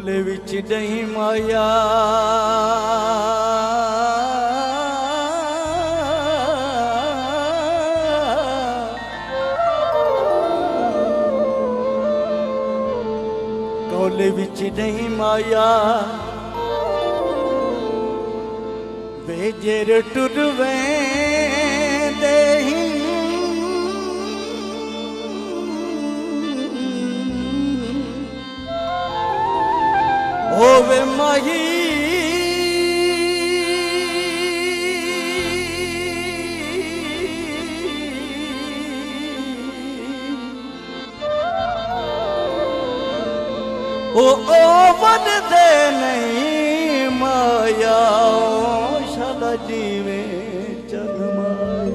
कोले विच नहीं माया कोले विच नहीं माया बेजेर टुरवे देही होवे माही ओ वन दे नहीं माया शाला जीवे चल माई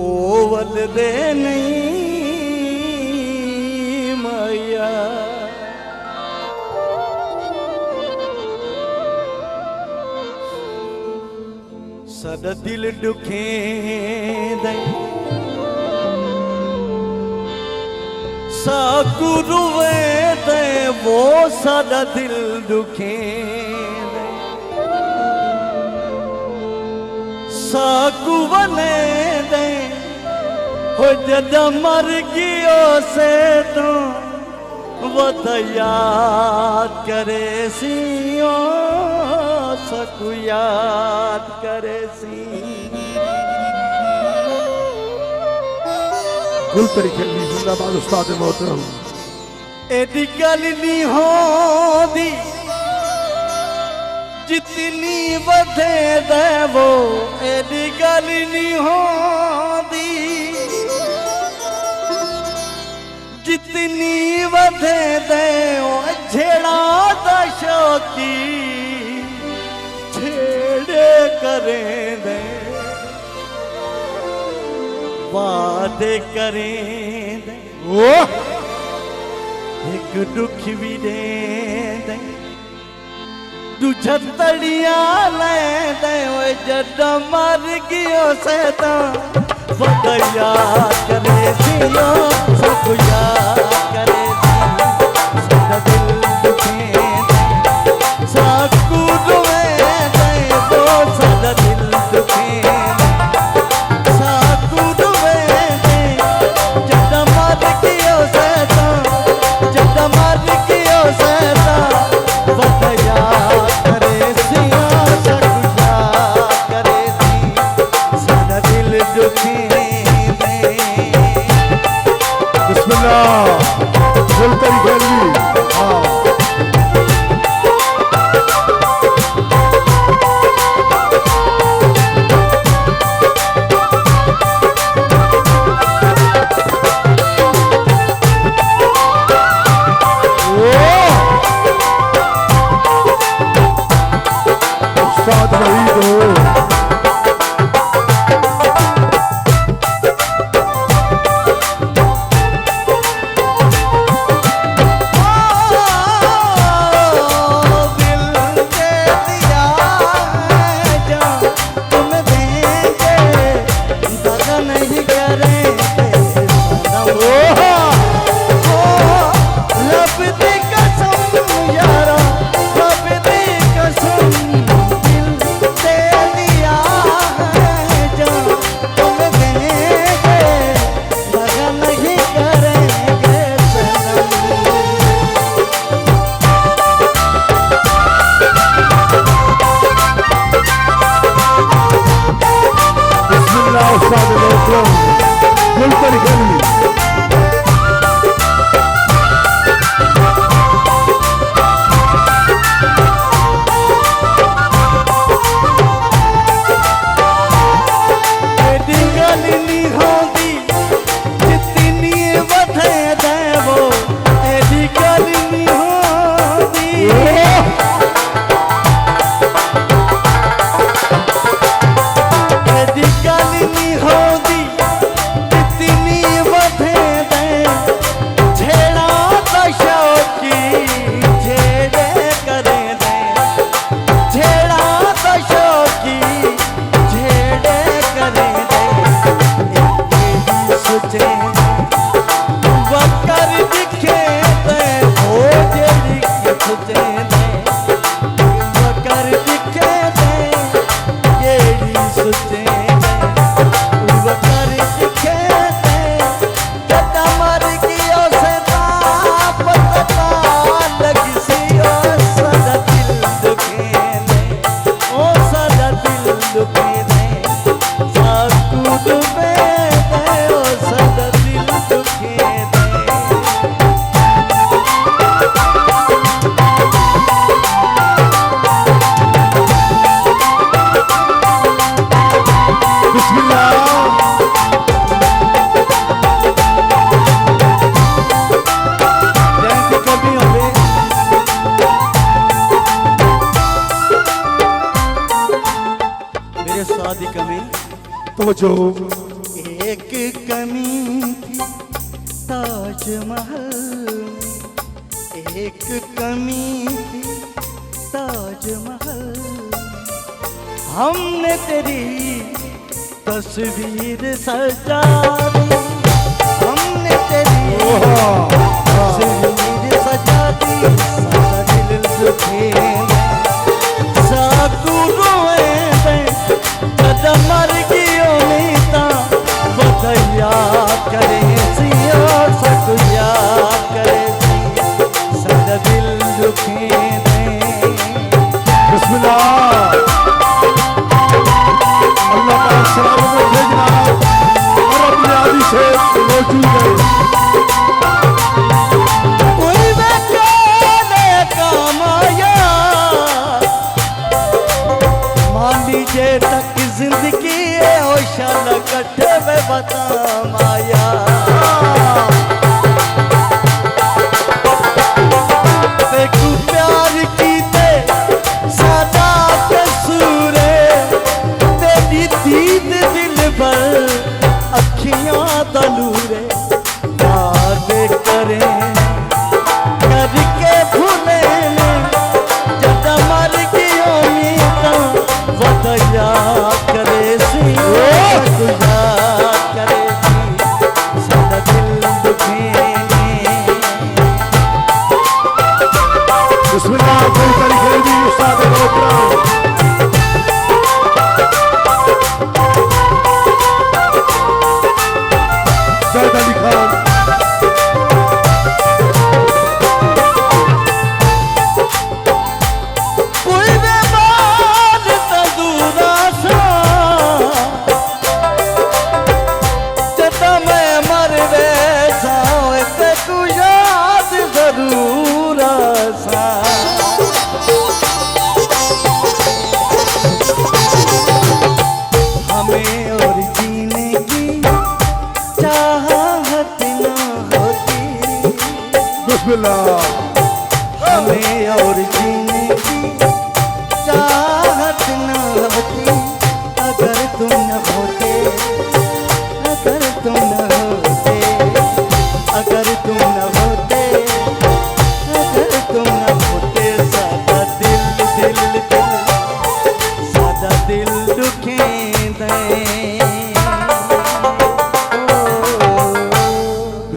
ओ वन दे नहीं माया सादा दिल दुखे दे साकू रुवे दे वो सादा दिल दुखे दे साकू बने दे हो जदा मर गियो से तो वत याद करे सियो सकू याद करे सी गुल तरीके में जिंदाबाद उस्ताद मोहतरम एडी गल नहीं होंदी जितनी वधे दे वो एडी गल नहीं होंदी जितनी वधे दे झेड़ा दा शौकी छेड़े करें दे वादे करें दे ओ एक दुख भी दे दे दूजा तड़िया ले दे जद मर गियो से तो वद याद करे सियो सब याद करे सादा दिल दुखे दे साकू रोवे दे वो सादा दिल दुखे साकू रोवे दे जद मर गियो से तो जद मर गियो से तो वद याद करे सियो सब याद करे सादा दिल दुखे बिस्मिल्लाह गुल तरीके में हाँ तवज्जो। एक कमी थी ताजमहल में, एक कमी थी ताजमहल। हमने तेरी तस्वीर सजा दी, हमने तेरी तस्वीर सजा दी। सारा दिल दुखे साकू रोए कदम मर गयो नीता बतया करे सिया सकुया करे सारा दिल दुखे बिस्मिल्लाह। अल्लाह का सलाम में भेजना और अपने आदि से मौजूद है। कोई बेचारे काम आया मान लीजिए तक जिंदगी है होशाल कट्ठे में बता माया। देखू प्यार की ते सादा कसूर तेरी दीद दिल पर अखियां दलूरे याद करें करके भूले जद मर गयो मीता वदया करे सी वदया करे सी सारा दिल दुखे बिस्मिल्लाह। कोई तरीके भी उस्ताद मोहतरम सैयद अली खान। कोई बेमार तंदूरा सा जद मैं मर वैसा ते तू याद जरूर सा। हमें और जीने की चाहत न होती, बिस्मिल्लाह। हमें और जीने की चाहत न होती अगर तुम न होते, अगर तुम न होते, अगर तुम न होते